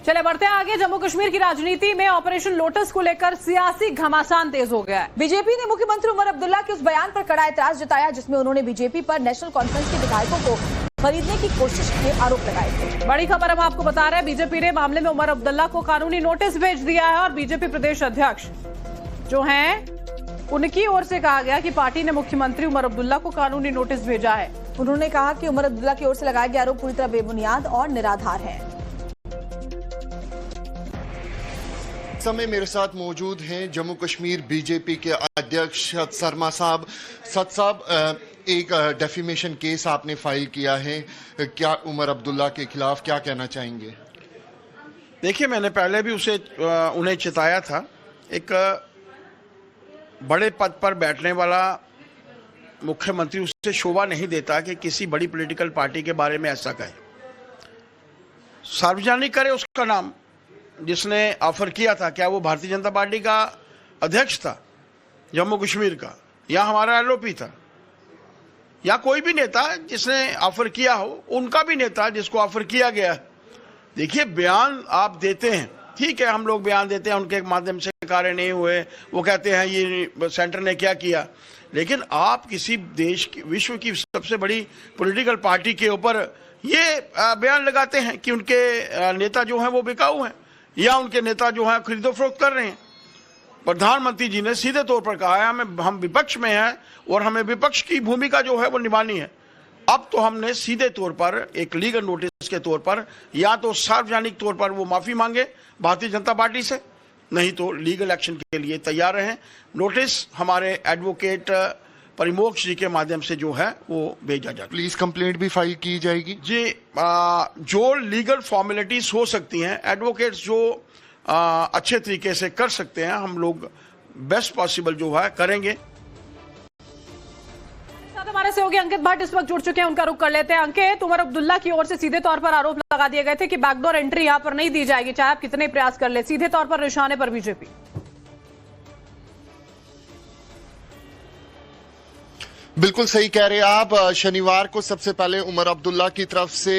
चले बढ़ते हैं आगे। जम्मू कश्मीर की राजनीति में ऑपरेशन लोटस को लेकर सियासी घमासान तेज हो गया है। बीजेपी ने मुख्यमंत्री उमर अब्दुल्ला के उस बयान पर कड़ा एतराज जताया जिसमें उन्होंने बीजेपी पर नेशनल कॉन्फ्रेंस के विधायकों को खरीदने की कोशिश के आरोप लगाए थे। बड़ी खबर हम आपको बता रहे हैं, बीजेपी ने मामले में उमर अब्दुल्ला को कानूनी नोटिस भेज दिया है और बीजेपी प्रदेश अध्यक्ष जो हैं उनकी ओर से कहा गया कि पार्टी ने मुख्यमंत्री उमर अब्दुल्ला को कानूनी नोटिस भेजा है। उन्होंने कहा कि उमर अब्दुल्ला की ओर से लगाए गए आरोप पूरी तरह बेबुनियाद और निराधार हैं। समय मेरे साथ मौजूद हैं जम्मू कश्मीर बीजेपी के अध्यक्ष सत शर्मा साहब। सत साहब, एक डेफिमेशन केस आपने फाइल किया है, क्या उमर अब्दुल्ला के खिलाफ क्या कहना चाहेंगे? देखिए, मैंने पहले भी उन्हें चिताया था। एक बड़े पद पर बैठने वाला मुख्यमंत्री उससे शोभा नहीं देता कि किसी बड़ी पॉलिटिकल पार्टी के बारे में ऐसा कहे, सार्वजनिक करे उसका नाम। जिसने ऑफर किया था, क्या वो भारतीय जनता पार्टी का अध्यक्ष था जम्मू कश्मीर का, या हमारा एलओपी था, या कोई भी नेता जिसने ऑफर किया हो, उनका भी नेता जिसको ऑफर किया गया है। देखिए, बयान आप देते हैं, ठीक है, हम लोग बयान देते हैं, उनके माध्यम से कार्य नहीं हुए, वो कहते हैं ये सेंटर ने क्या किया। लेकिन आप किसी देश की, विश्व की सबसे बड़ी पॉलिटिकल पार्टी के ऊपर ये बयान लगाते हैं कि उनके नेता जो हैं वो बिकाऊ हैं, या उनके नेता जो हैं खरीदो फरोख्त कर रहे हैं। प्रधानमंत्री जी ने सीधे तौर पर कहा है हम विपक्ष में हैं और हमें विपक्ष की भूमिका जो है वो निभानी है। अब तो हमने सीधे तौर पर एक लीगल नोटिस के तौर पर या तो सार्वजनिक तौर पर वो माफी मांगे भारतीय जनता पार्टी से, नहीं तो लीगल एक्शन के लिए तैयार हैं। नोटिस हमारे एडवोकेट परिमोक्ष जी के माध्यम से जो है वो भेजा जाएगा। पुलिस कंप्लेंट भी फाइल की जाएगी जी। जो लीगल फॉर्मेलिटीज हो सकती हैं, एडवोकेट्स जो अच्छे तरीके से कर सकते हैं, हम लोग बेस्ट पॉसिबल जो है करेंगे। हमारे सहयोगी अंकित भट्ट इस वक्त जुड़ चुके हैं, उनका रुख कर लेते हैं। अंकित, उमर अब्दुल्ला की ओर से सीधे तौर पर आरोप लगा दिए गए थे कि बैकडोर एंट्री यहां पर नहीं दी जाएगी, चाहे आप कितने प्रयास कर ले। सीधे तौर पर निशाने पर बीजेपी। बिल्कुल सही कह रहे हैं आप। शनिवार को सबसे पहले उमर अब्दुल्ला की तरफ से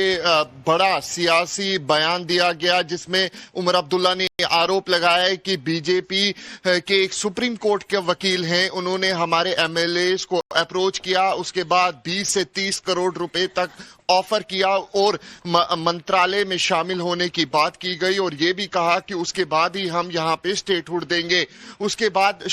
बड़ा सियासी बयान दिया गया जिसमें उमर अब्दुल्ला ने आरोप लगाया है कि बीजेपी के एक सुप्रीम कोर्ट के वकील हैं, उन्होंने हमारे एमएलएस को अप्रोच किया, उसके बाद 20 से 30 करोड़ रुपए तक ऑफर किया और मंत्रालय में शामिल होने की बात की गई और ये भी कहा कि उसके बाद ही हम यहाँ पे स्टेटहुड देंगे। उसके बाद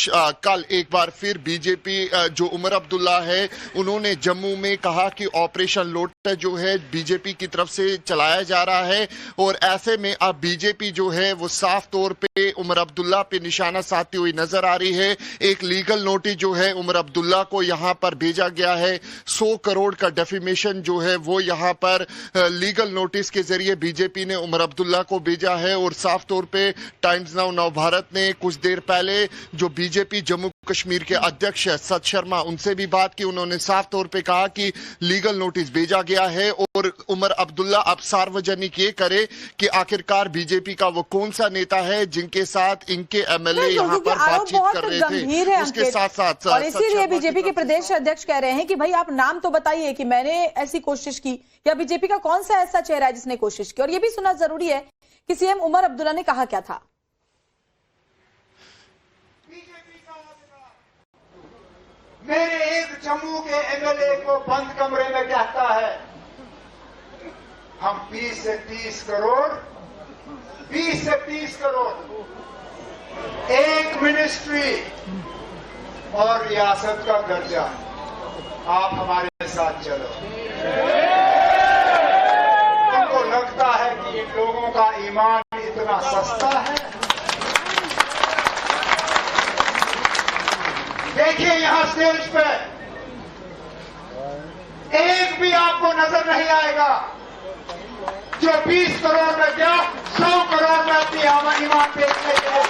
कल एक बार फिर बीजेपी जो उमर अब्दुल्ला है उन्होंने जम्मू में कहा कि ऑपरेशन लोटस जो है बीजेपी की तरफ से चलाया जा रहा है और ऐसे में अब बीजेपी जो है वो साफ तौर पे उमर अब्दुल्ला पे निशाना साधती हुई नजर आ रही है। एक लीगल नोटिस जो है उमर अब्दुल्ला को यहाँ पर भेजा गया है, 100 करोड़ का डेफिमेशन जो है वो यहाँ पर लीगल नोटिस के जरिए बीजेपी ने उमर अब्दुल्ला को भेजा है। और साफ तौर पे टाइम्स नाउ नव भारत ने कुछ देर पहले जो बीजेपी जम्मू कश्मीर के अध्यक्ष है सत शर्मा, उनसे भी बात की। उन्होंने साफ तौर पे कहा कि लीगल नोटिस भेजा गया है और उमर अब्दुल्ला अब सार्वजनिक ये करे कि आखिरकार बीजेपी का वो कौन सा नेता है जिनके साथ इनके एमएलए यहाँ पर बातचीत कर रहे थे। उसके साथ साथ और इसीलिए बीजेपी के प्रदेश अध्यक्ष कह रहे हैं कि भाई आप नाम तो बताइए कि मैंने ऐसी कोशिश की, या बीजेपी का कौन सा ऐसा चेहरा है जिसने कोशिश की। और ये भी सुनना जरूरी है कि सीएम उमर अब्दुल्ला ने कहा क्या था। मेरे एक जम्मू के एमएलए को बंद कमरे में कहता है हम 20 से 30 करोड़ एक मिनिस्ट्री और रियासत का दर्जा, आप हमारे साथ चलो। उनको लगता है कि इन लोगों का ईमान इतना सस्ता है। देखिए, यहां स्टेज पे एक भी आपको नजर नहीं आएगा जो 20 करोड़ में क्या 100 करोड़ में अपनी ईमान बेचने के लिए